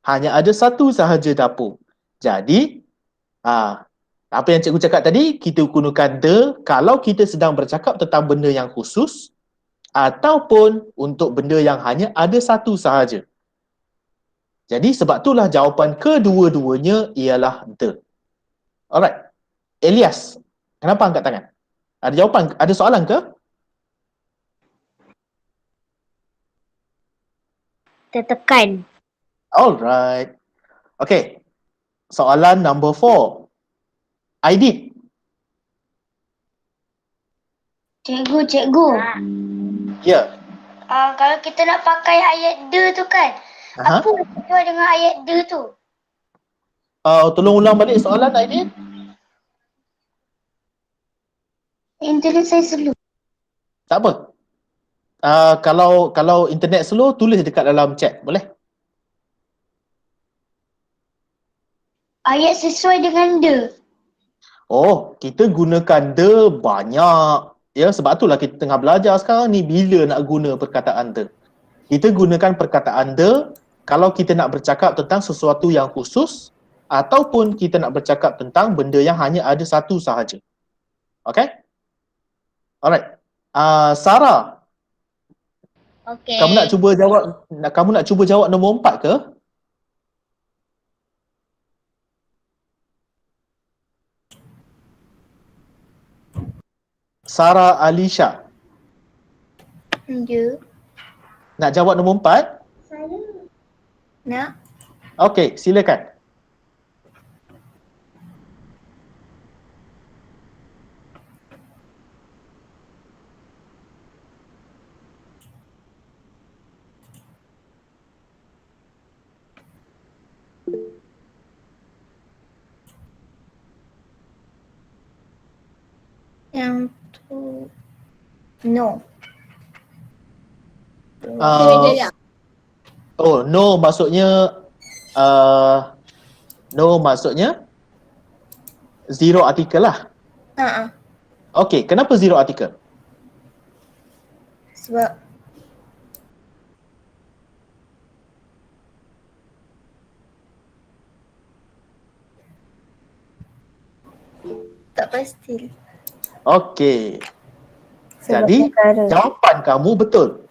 Hanya ada satu sahaja dapur. Jadi, apa yang cikgu cakap tadi, kita gunakan the kalau kita sedang bercakap tentang benda yang khusus ataupun untuk benda yang hanya ada satu sahaja. Jadi sebab itulah jawapan kedua-duanya ialah the. Alright. Elias, kenapa angkat tangan? Ada jawapan? Ada soalan ke? Tertekan. Alright. Okay. Soalan number 4. Aidit. Cikgu. Ya. Kalau kita nak pakai ayat the tu kan, Aha. apa tujuan dengan ayat the tu? Tolong ulang balik soalan Aidit. Internet saya slow. Tak apa. Kalau internet slow, tulis dekat dalam chat, boleh? Ayat sesuai dengan the. Oh, kita gunakan the banyak. Ya, sebab itulah kita tengah belajar sekarang ni bila nak guna perkataan the. Kita gunakan perkataan the kalau kita nak bercakap tentang sesuatu yang khusus ataupun kita nak bercakap tentang benda yang hanya ada satu sahaja. Okay? Alright. Sarah, Okay. kamu nak cuba jawab nombor 4 ke? Sarah Alisha, Ya. nak jawab nombor 4? Saya Nak? Okey, silakan. Yang tu. No. Oh, no maksudnya zero artikel lah. Okey, kenapa zero artikel? Sebab tak pasti. Okey. Sebab Jadi, negara. jawapan kamu betul.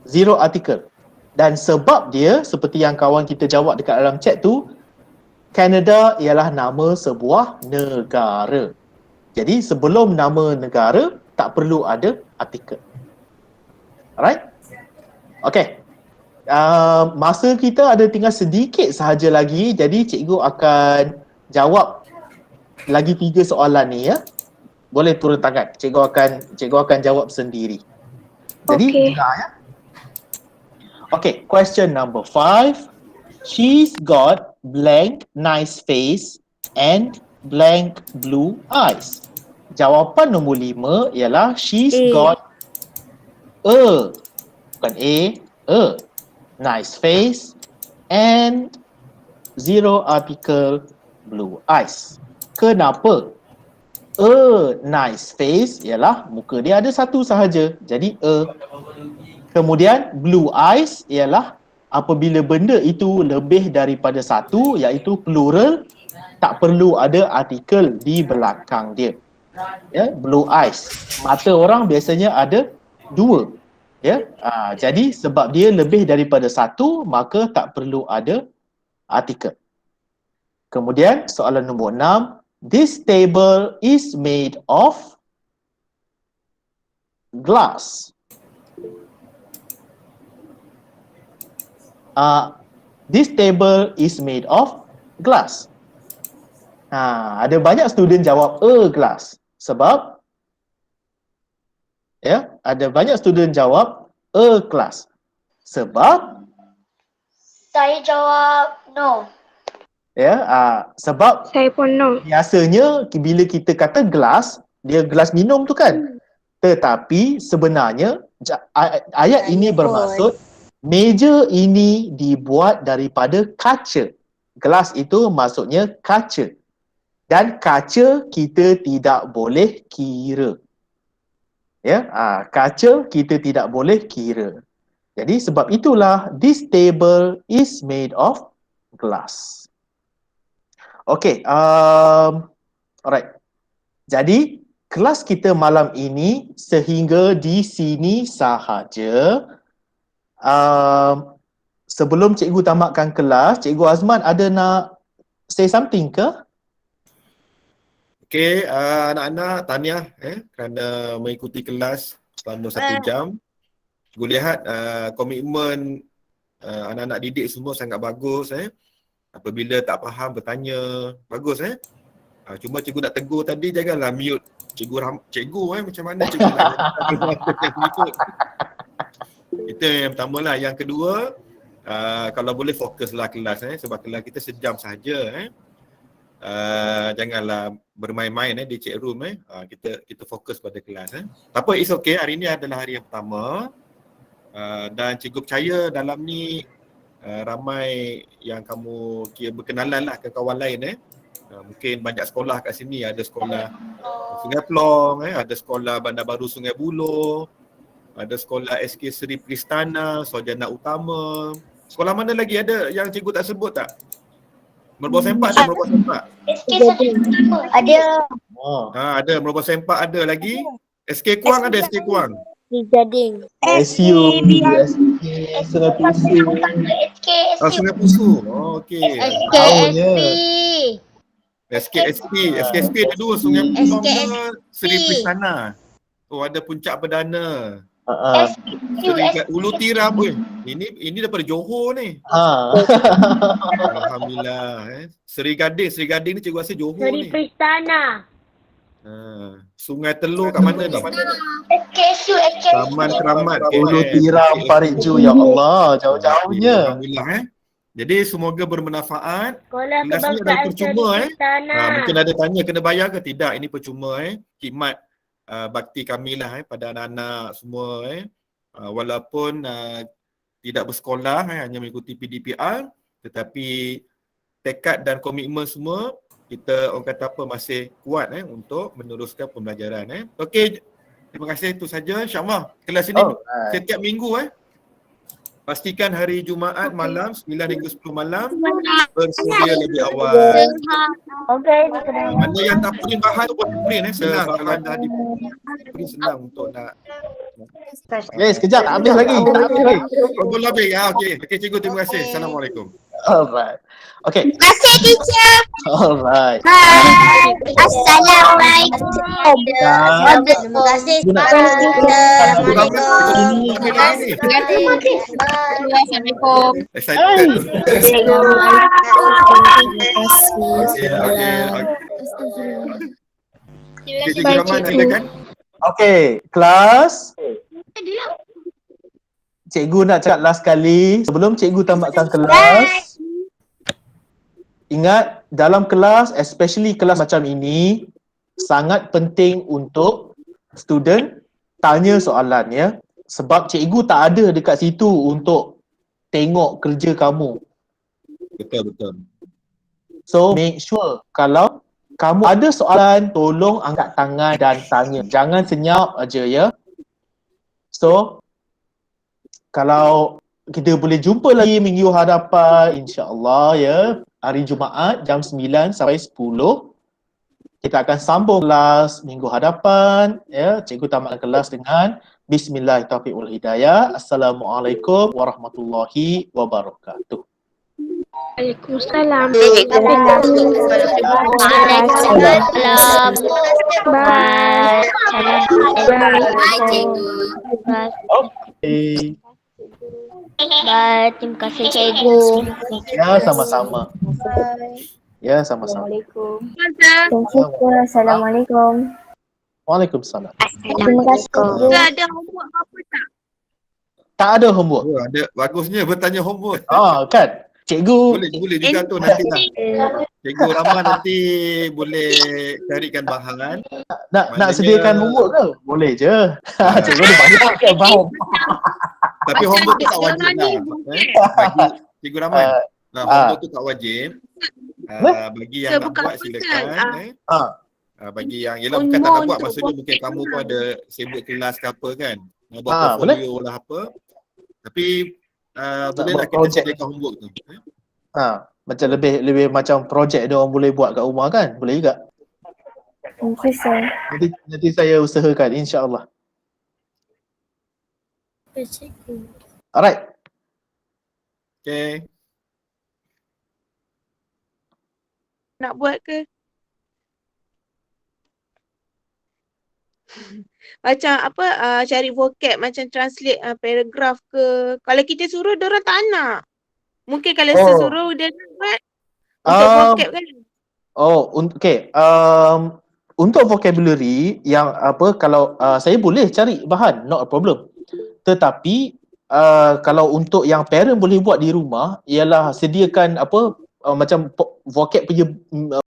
Zero artikel. Dan sebab dia, seperti yang kawan kita jawab dekat dalam chat tu, Canada ialah nama sebuah negara. Jadi, sebelum nama negara, tak perlu ada artikel. Alright? Okey. Masa kita ada tinggal sedikit sahaja lagi, jadi cikgu akan jawab lagi 3 soalan ni ya. Boleh turun tangan. Cikgu akan jawab sendiri. Jadi Okey. dengar ya. Okay, question number 5. She's got blank nice face and blank blue eyes. Jawapan nombor 5 ialah she's A. got bukan a nice face and zero article blue eyes. Kenapa? A nice face ialah muka dia ada satu sahaja. Jadi a. Kemudian blue eyes ialah apabila benda itu lebih daripada satu, iaitu plural, tak perlu ada artikel di belakang dia. Ya, blue eyes. Mata orang biasanya ada 2. Ya, jadi sebab dia lebih daripada satu, maka tak perlu ada artikel. Kemudian soalan nombor 6. This table is made of glass. This table is made of glass. Ada banyak student jawab a glass. Sebab ada banyak student jawab a glass. Sebab Saya jawab no. sebab Saya pun no. biasanya bila kita kata gelas, dia gelas minum tu kan. Tetapi sebenarnya ayat ini bermaksud meja ini dibuat daripada kaca. Gelas itu maksudnya kaca. Dan kaca kita tidak boleh kira. Kaca kita tidak boleh kira. Jadi sebab itulah this table is made of glass. Okay, alright. Jadi kelas kita malam ini sehingga di sini sahaja. Sebelum cikgu tamatkan kelas, Cikgu Azman ada nak say something ke? Okey, anak-anak tahniah kerana mengikuti kelas selama 1 jam. Cikgu lihat komitmen anak-anak didik semua sangat bagus. Apabila tak faham bertanya, bagus cuma cikgu nak tegur tadi, janganlah mute cikgu macam mana cikgu nak itu yang pertama lah. Yang kedua, kalau boleh fokuslah kelas sebab kelas kita sejam sahaja. Janganlah bermain-main di chat room kita fokus pada kelas Tak apa, it's okay. Hari ni adalah hari yang pertama dan cikgu percaya dalam ni ramai yang kamu kira berkenalan lah ke kawan lain mungkin banyak sekolah kat sini, ada sekolah Sungai Plong ada sekolah Bandar Baru Sungai Buloh, ada sekolah SK Seri Pristana, Sarjana Utama. Sekolah mana lagi ada yang cikgu tak sebut tak? Merbau Sempak ada, Merbau Sempak. SK ada. Ada Merbau Sempak ada lagi. SK Kuang ada, SK Kuang. Gading. SU, Sungai Pusu. SK Sungai Pusu. Okey. SKSP ada dua, Sungai Plong dan Seri Pristana. Ada Puncak Perdana. Ulu Tiram pun. Ini daripada Johor ni. Alhamdulillah. Seri Gading ni cikgu rasa Johor ni. Seri Pristana. Sungai Telur kat mana ni? SKSU. Taman Keramat. Ulu Tiram, Parit Ju, ya Allah, jauh-jauhnya. Alhamdulillah Jadi semoga bermanfaat. Sekolah Kelas ni adalah percuma Pristana. mungkin ada tanya kena bayar ke tidak? Ini percuma khidmat bakti kami lah pada anak-anak semua walaupun tidak bersekolah hanya mengikuti PDPR, tetapi tekad dan komitmen semua kita orang kata apa masih kuat untuk meneruskan pembelajaran Okey, terima kasih, itu saja. InsyaAllah kelas ini setiap minggu pastikan hari Jumaat malam 9 hingga 10 malam bersedia lebih awal. Okey. Mana yang tak print bahan tu boleh print senang kalau anda di print senang untuk nak. Sekejap, tak habis lagi. Belum habis. Okey. Okey cikgu, terima kasih. Assalamualaikum. Alright. Okay. Terima kasih, teacher. Alright. Bye. Assalamualaikum. Terima kasih. Assalamualaikum. Excited. Cikgu Rahman silakan. Okay, kelas. Cikgu nak cakap last kali sebelum cikgu tamatkan kelas. Ingat, dalam kelas, especially kelas macam ini, sangat penting untuk student tanya soalan sebab cikgu tak ada dekat situ untuk tengok kerja kamu. Betul. So make sure kalau kamu ada soalan, tolong angkat tangan dan tanya. Jangan senyap aja So kalau kita boleh jumpa lagi minggu hadapan, insya-Allah hari Jumaat jam 9 sampai 10. Kita akan sambung kelas minggu hadapan Cikgu tamatkan kelas dengan Bismillahirrahmanirrahim. Assalamualaikum warahmatullahi wabarakatuh. Waalaikumsalam. Waalaikumsalam. Bye. Bye, cikgu. Okay. Bye. Terima kasih cikgu. Ya, sama-sama. Ya, sama-sama. Assalamualaikum. Waalaikumsalam. Terima kasih cikgu. Ada homework apa tak? Tak ada homework. Ada bagusnya bertanya homework. Kan? Cikgu Boleh juga tu nanti lah. Cikgu Rahman nanti boleh carikan bahan. nak sediakan homework ke? Boleh je. Cikgu ada banyak kan bahan. Tapi homework tu tak wajib lah. Bagi Cikgu Rahman. Homework tu tak wajib. Bagi yang nak buat silakan. Bagi yang yelah bukan tak nak buat, maksudnya mungkin kamu pun ada sibuk kelas ke apa kan. Nak buat portfolio lah apa. Tapi bolehlah kita sediakan homework tu. Macam lebih macam projek dia orang boleh buat kat rumah kan? Boleh juga. Nanti saya usahakan insya-Allah. Alright. Okay. Nak buat ke? Macam apa cari vocab, macam translate paragraf ke. Kalau kita suruh diorang tak nak. Mungkin kalau saya suruh dia nak buat untuk vocab kan. Okay. Untuk vocabulary yang apa, kalau saya boleh cari bahan, not a problem. Tetapi kalau untuk yang parent boleh buat di rumah ialah sediakan apa macam vocab punya